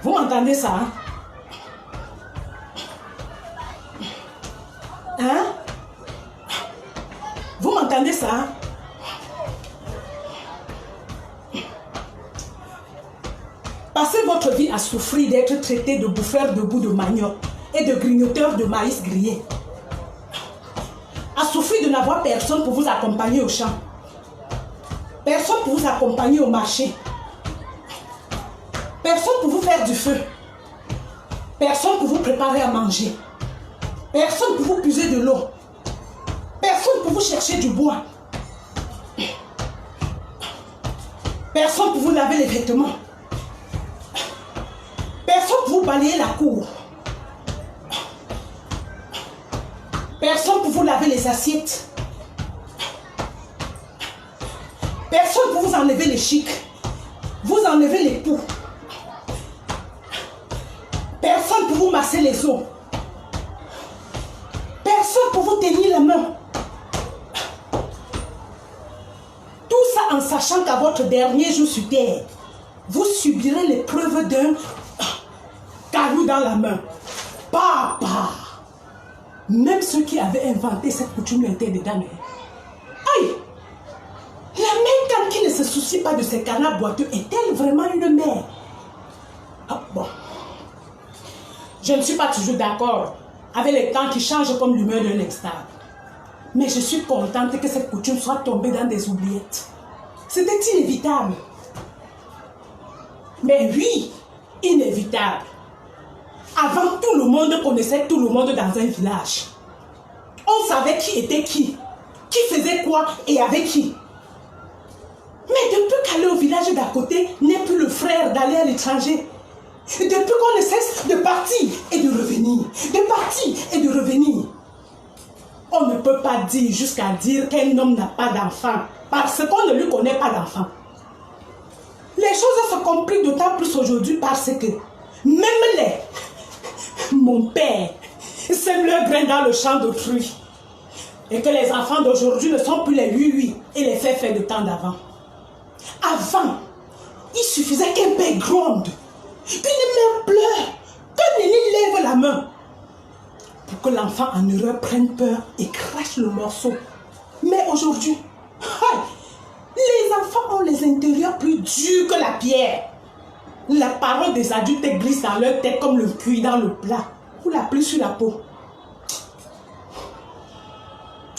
Vous m'entendez ça? Hein? Hein? Vous m'entendez ça? Hein? Passez votre vie à souffrir d'être traité de bouffeur de bout de manioc et de grignoteur de maïs grillé. À souffrir de n'avoir personne pour vous accompagner au champ. Personne pour vous accompagner au marché. Personne pour vous faire du feu. Personne pour vous préparer à manger. Personne pour vous puiser de l'eau. Personne pour vous chercher du bois. Personne pour vous laver les vêtements. Personne pour vous balayer la cour. Personne pour vous laver les assiettes. Personne pour vous enlever les chics. Vous enlever les poux. Personne pour vous masser les os. Personne pour vous tenir la main. Tout ça en sachant qu'à votre dernier jour sur terre, vous subirez l'épreuve d'un caillou dans la main. Papa! Même ceux qui avaient inventé cette coutume étaient dedans. Aïe! La mère qui ne se soucie pas de ses canards boiteux est-elle vraiment une mère? Ah, bon. Je ne suis pas toujours d'accord avec les temps qui changent comme l'humeur d'un extable. Mais je suis contente que cette coutume soit tombée dans des oubliettes. C'était inévitable. Mais oui, inévitable. Avant, tout le monde connaissait tout le monde dans un village. On savait qui était qui faisait quoi et avec qui. Mais depuis qu'aller au village d'à côté n'est plus le frère d'aller à l'étranger, depuis qu'on ne cesse de partir et de revenir, de partir et de revenir, on ne peut pas dire jusqu'à dire qu'un homme n'a pas d'enfant parce qu'on ne lui connaît pas d'enfant. Les choses se compliquent d'autant plus aujourd'hui parce que même mon père sème leur grain dans le champ d'autrui et que les enfants d'aujourd'hui ne sont plus les lui et les faits de temps d'avant. Avant, il suffisait qu'un père gronde, qu'une mère pleure, qu'un aîné lève la main pour que l'enfant en erreur prenne peur et crache le morceau. Mais aujourd'hui, les enfants ont les intérieurs plus durs que la pierre. La parole des adultes glisse dans leur tête comme le cuir dans le plat ou la pluie sur la peau.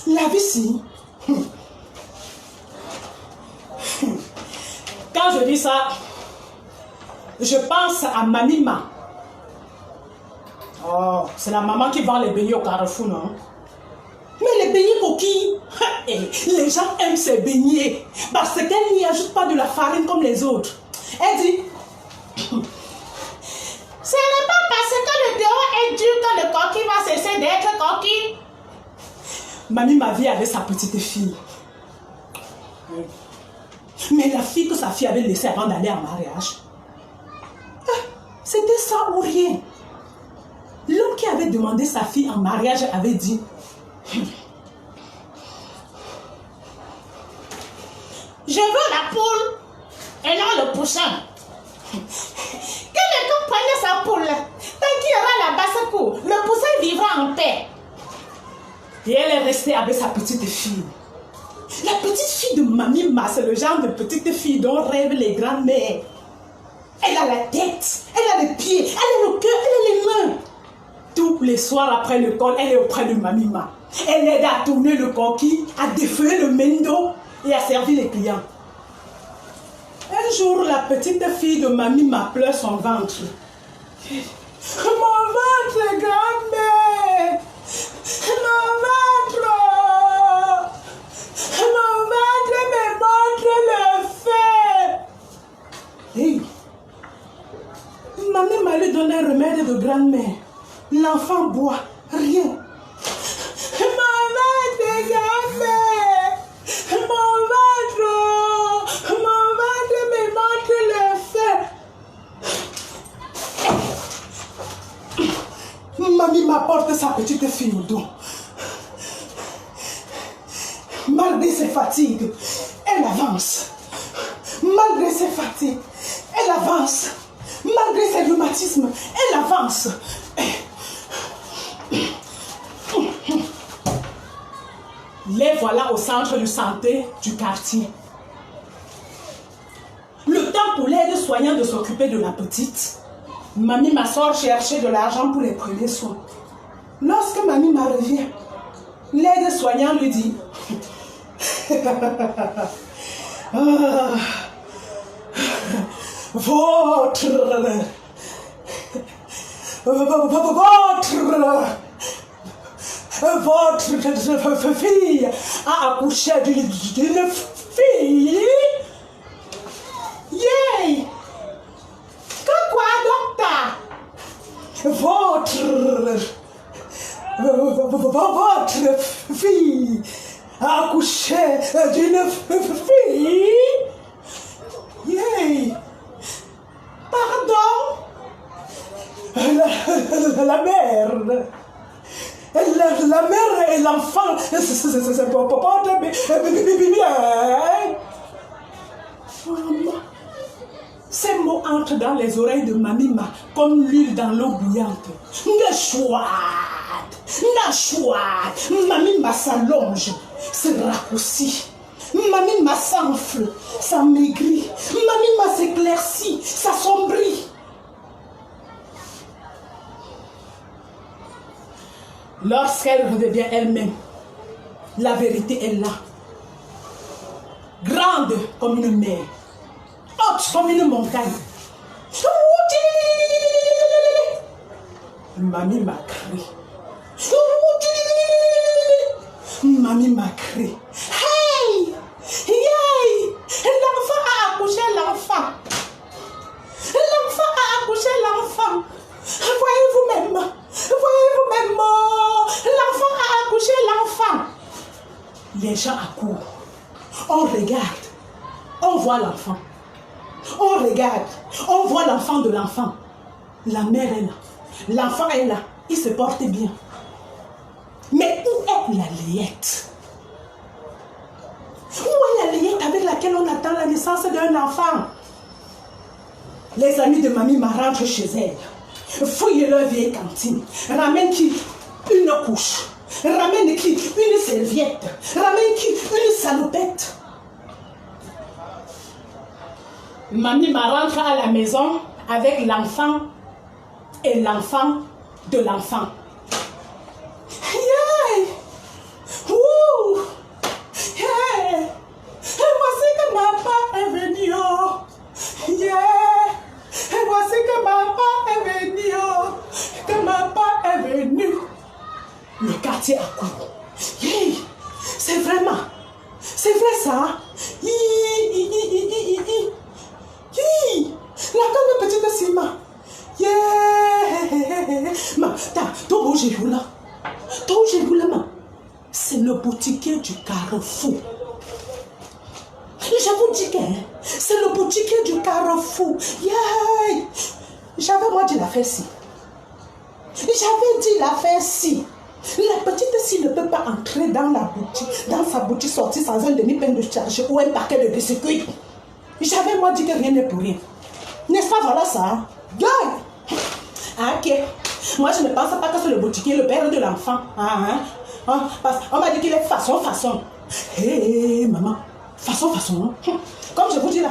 La vie, si. Quand je dis ça, je pense à Mamima. Oh, c'est la maman qui vend les beignets au Carrefour, non? Mais les beignets coquilles, les gens aiment ces beignets parce qu'elle n'y ajoute pas de la farine comme les autres. Elle dit, ce n'est pas parce que le dehors est dur que le coquille va cesser d'être coquille. Mamie ma vie avec sa petite fille. Mais la fille que sa fille avait laissée avant d'aller en mariage, c'était ça ou rien. L'homme qui avait demandé sa fille en mariage avait dit, je veux la poule et non le poussin. Que quelqu'un prenne sa poule, tant qu'il y aura la basse cour, le poussin vivra en paix. Et elle est restée avec sa petite fille. La petite fille de Mamima, c'est le genre de petite fille dont rêvent les grands-mères. Elle a la tête, elle a les pieds, elle a le cœur, elle a les mains. Tous les soirs après l'école, elle est auprès de Mamima. Elle aide à tourner le coquille, à défeuiller le mendo et à servir les clients. Un jour, la petite fille de Mamima pleure son ventre. Mon ventre, grand-mère! Mon ventre! Mon ventre me montre le feu! Hey. Mamima lui donne un remède de grand-mère. L'enfant boit, rien. Mon ventre, grand-mère! Mon ventre me montre le feu. Mamie m'apporte sa petite fille au dos. Malgré ses fatigues, elle avance. Malgré ses fatigues, elle avance. Malgré ses rhumatismes, elle avance. Les voilà au centre de santé du quartier. Le temps pour l'aide-soignant de s'occuper de la petite, Mamie ma sort chercher de l'argent pour les premiers soins. Lorsque Mamie ma revient, l'aide-soignant lui dit votre fille a accouché d'une fille. Yay! Quoi, docteur? Votre fille a accouché d'une fille. Yay! Pardon? La mère. La mère et l'enfant c'est pas bien. Ces mots entrent dans les oreilles de Mamima comme l'huile dans l'eau bouillante. Nachouad. Mamima s'allonge, se raccourcit. Mamima s'enfle, s'amaigrit. Mamima s'éclaircit, s'assombrit. Lorsqu'elle redevient elle-même, la vérité est là. Grande comme une mer, haute comme une montagne. Mamie m'a crié. Mamie m'a crié. Hey! Yay! L'enfant a accouché l'enfant. L'enfant a accouché l'enfant. Voyez-vous même. L'enfant a accouché l'enfant. Les gens accourent. On regarde. On voit l'enfant. On regarde. On voit l'enfant de l'enfant. La mère est là. L'enfant est là. Il se porte bien. Mais où est la layette? Où est la layette avec laquelle on attend la naissance d'un enfant? Les amis de Mamie rentrent chez elle. Fouillent leur vieille cantine. Ramène qui? Une couche. Ramène qui? Une serviette. Ramène qui? Une salopette. Mamie rentre à la maison avec l'enfant et l'enfant de l'enfant. Yeah! Wouh! Yeah! Et voici que ma part est venue. Oh. Yeah! Et voici que ma part est venue. Oh. Que ma part est venue. Le quartier accourt. Yeah! C'est vrai ça. La comme petite Sima. Yeah! Ma, ton là. C'est le boutiquier du Carrefour. Je vous dis que c'est le boutiquier du Carrefour. Yeah! J'avais moi dit la faire si. La petite si ne peut pas entrer dans la boutique, dans sa boutique sortir sans un demi-pain de charge ou un paquet de biscuits. J'avais moi dit que rien n'est pour rien. N'est-ce pas, voilà ça? Yeah! Ok. Moi, je ne pense pas que c'est le boutiquier, le père de l'enfant. On m'a dit qu'il est façon. Hé, maman. Façon. Comme je vous dis là,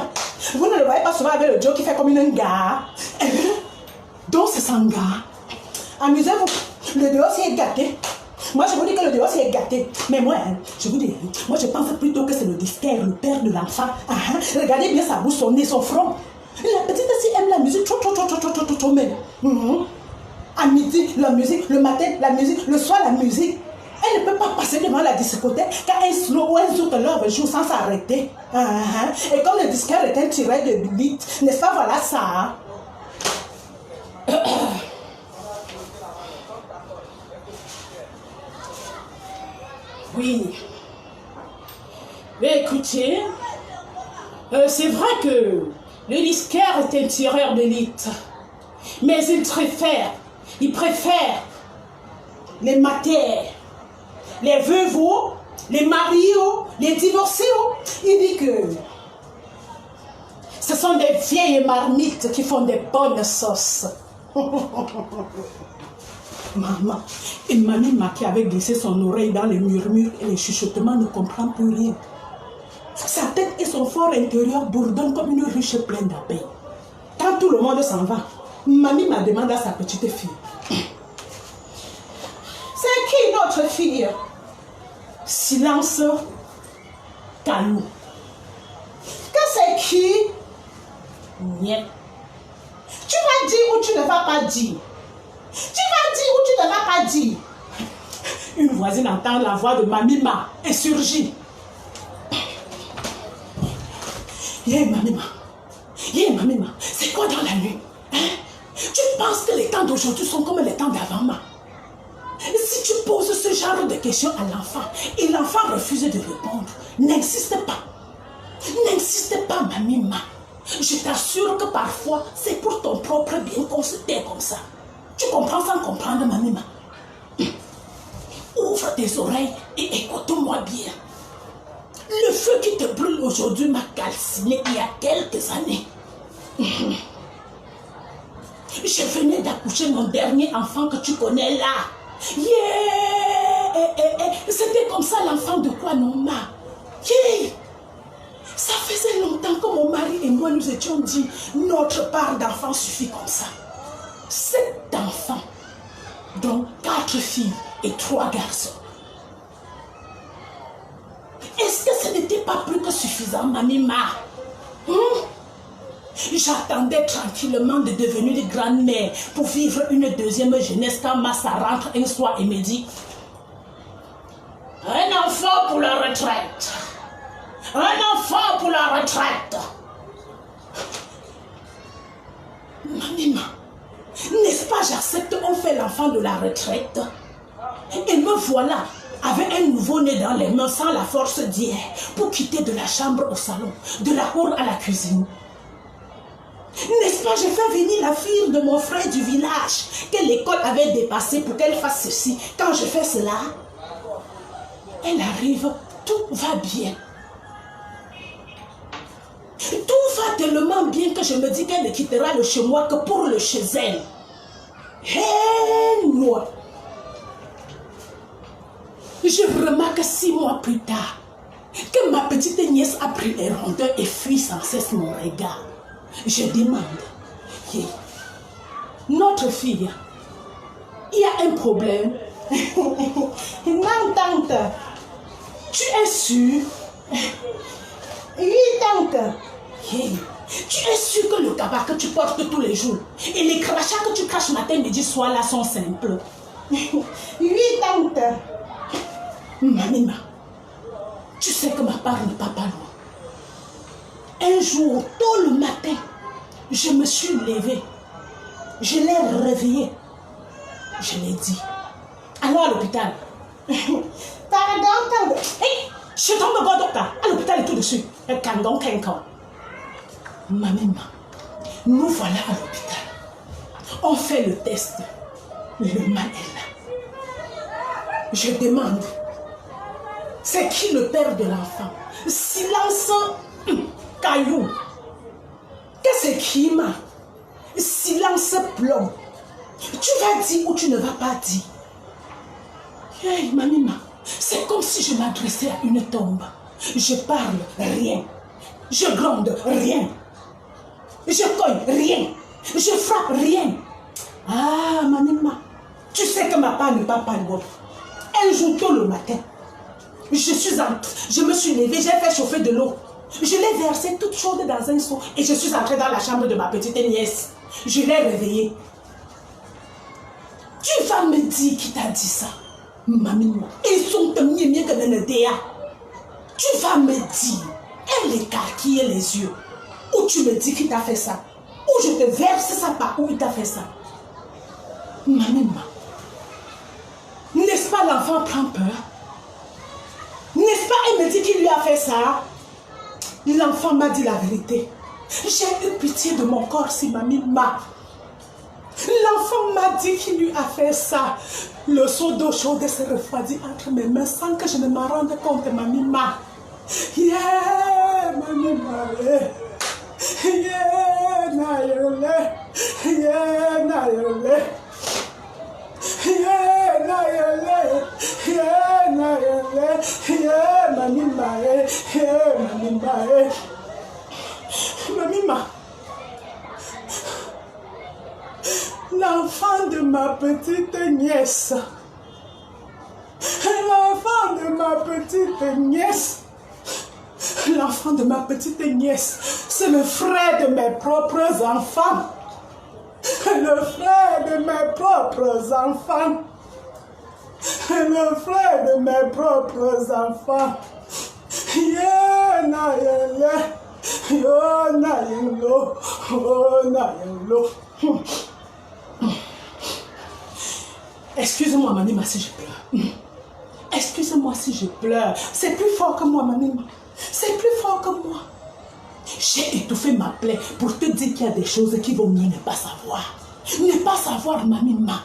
vous ne le voyez pas souvent avec le Joe qui fait comme une gare. Donc, c'est sans gare. Amusez-vous. Le dehors, c'est gâté. Moi, je vous dis que le dehors, c'est gâté. Mais moi, je vous dis, moi, je pense plutôt que c'est le disquaire, le père de l'enfant. Regardez bien sa bouche, son nez, son front. La petite aussi aime la musique, trop même. À midi, la musique, le matin, la musique, le soir, la musique. Elle ne peut pas passer devant la discothèque car un slow ou un zouk leur joue sans s'arrêter. Et comme le disquaire est un tirage de beat, n'est-ce pas, voilà ça. Oui. Mais écoutez, c'est vrai que le disquaire est un tireur d'élite. Mais il préfère les matères, les veuvaux, les mariés, les divorcés. Il dit que ce sont des vieilles marmites qui font des bonnes sauces. Maman, une mamie qui avait glissé son oreille dans les murmures et les chuchotements ne comprend plus rien. Sa tête et son fort intérieur bourdonnent comme une ruche pleine d'abeilles. Quand tout le monde s'en va, mamie m'a demandé à sa petite fille. C'est qui notre fille? Silence, Kalou. Que c'est qui? Niet. Tu vas dire ou tu ne vas pas dire? Tu vas dire ou tu ne vas pas dire? Une voisine entend la voix de Mamima et surgit. Mamima, c'est quoi dans la nuit? Hein? Tu penses que les temps d'aujourd'hui sont comme les temps d'avant? Si tu poses ce genre de questions à l'enfant et l'enfant refuse de répondre, n'insiste pas. N'insiste pas, Mamima. Je t'assure que parfois, c'est pour ton propre bien qu'on se tait comme ça. Tu comprends sans comprendre, Mamima? Ouvre tes oreilles et écoute-moi bien. Le feu qui te brûle aujourd'hui m'a calciné il y a quelques années. Je venais d'accoucher mon dernier enfant que tu connais là. C'était comme ça l'enfant de quoi non ma. Ça faisait longtemps que mon mari et moi nous étions dit notre part d'enfant suffit comme ça. 7 enfants, dont 4 filles et 3 garçons. Est-ce que ce n'était pas plus que suffisant, Mamima? J'attendais tranquillement de devenir une grand-mère pour vivre une deuxième jeunesse quand Massa rentre un soir et me dit: un enfant pour la retraite. Un enfant pour la retraite. Mamima, n'est-ce pas j'accepte, on fait l'enfant de la retraite? Et me voilà avec un nouveau-né dans les mains sans la force d'hier pour quitter de la chambre au salon, de la cour à la cuisine. N'est-ce pas, je fais venir la fille de mon frère du village que l'école avait dépassée pour qu'elle fasse ceci. Quand je fais cela, elle arrive, tout va bien. Tout va tellement bien que je me dis qu'elle ne quittera le chez moi que pour le chez elle. Et moi, je remarque 6 mois plus tard que ma petite nièce a pris les rondeurs et fuit sans cesse mon regard. Je demande: notre fille, il y a un problème? Non, tante. Tu es sûre? Oui, tante. Tu es sûre que le cabas que tu portes tous les jours et les crachats que tu craches matin, midi, soir là sont simples? Oui, tante. Mamima, tu sais que ma part n'est pas loin. Un jour, tôt le matin, je me suis levée. Je l'ai réveillée. Je l'ai dit: allons à l'hôpital. Pardon, hey, je tombe bon docteur. À l'hôpital et tout dessus. Mamima, nous voilà à l'hôpital. On fait le test. Le mal est là. Je demande: c'est qui le père de l'enfant? Silence, caillou. Que c'est qui, ma? Silence, plomb. Tu vas dire ou tu ne vas pas dire? Hey, Mamima, c'est comme si je m'adressais à une tombe. Je parle, rien. Je gronde, rien. Je cogne, rien. Je frappe, rien. Ah, Mamima, tu sais que ma part n'est pas loin. Un jour tôt le matin, je me suis levée, j'ai fait chauffer de l'eau. Je l'ai versée toute chaude dans un seau et je suis entrée dans la chambre de ma petite nièce. Je l'ai réveillée. Tu vas me dire qui t'a dit ça? Mamima, ils sont mieux que Nenedea. Tu vas me dire, elle écarquille les yeux. Ou tu me dis qui t'a fait ça? Ou je te verse ça par où il t'a fait ça? Mamima, n'est-ce pas l'enfant prend peur? N'est-ce pas elle me dit qui lui a fait ça? L'enfant m'a dit la vérité. J'ai eu pitié de mon corps si Mamima. L'enfant m'a dit qu'il lui a fait ça. Le seau d'eau chaude s'est refroidi entre mes mains sans que je ne m'en rende compte, Mamima. Yeah, Mamima. Yeah. Mamima, l'enfant de ma petite nièce, l'enfant de ma petite nièce, l'enfant de ma petite nièce, c'est le frère de mes propres enfants, le frère de mes propres enfants, le frère de mes propres enfants. Excuse-moi, Mamima, si je pleure. Excuse-moi si je pleure. C'est plus fort que moi, Mamima. C'est plus fort que moi. J'ai étouffé ma plaie pour te dire qu'il y a des choses qui vont mieux ne pas savoir. Ne pas savoir, Mamima.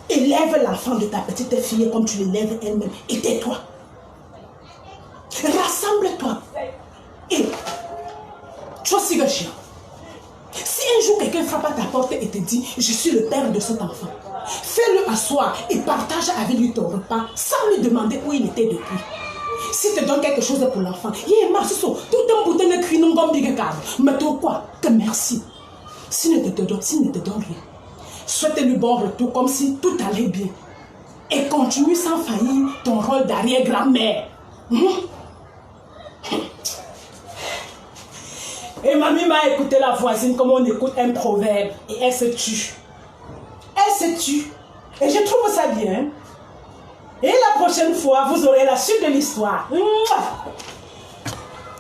Élève l'enfant de ta petite fille comme tu l'élèves elle-même et tais-toi. Rassemble-toi. Et tu vois, si un jour quelqu'un frappe à ta porte et te dit je suis le père de cet enfant, fais-le asseoir et partage avec lui ton repas sans lui demander où il était depuis. Si tu donnes quelque chose pour l'enfant, tout un bouton de cuit non bon big card, mais toi quoi que merci. S'il ne te donne rien, souhaite-lui bon retour comme si tout allait bien et continue sans faillir ton rôle d'arrière-grand-mère. Et mamie m'a écouté la voisine comme on écoute un proverbe et elle se tue. Elle se tue. Et je trouve ça bien. Et la prochaine fois, vous aurez la suite de l'histoire.